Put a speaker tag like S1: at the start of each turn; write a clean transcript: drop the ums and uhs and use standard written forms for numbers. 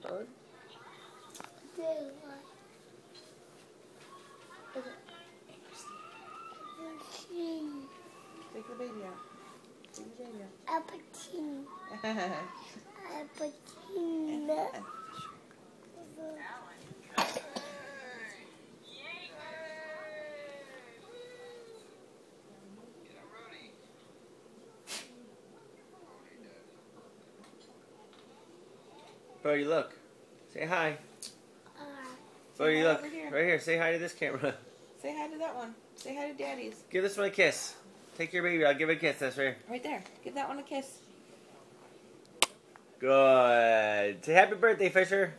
S1: bud. Take the baby out. Take the baby out.
S2: Apatine.
S3: Bodie, look. Say hi. Bodie, look. Right here. Say hi to this camera.
S1: Say hi to that one. Say hi to Daddy's.
S3: Give this one a kiss. Take your baby. I'll give it a kiss. That's right here.
S1: Right there. Give that one a kiss.
S3: Good. Say happy birthday, Fisher.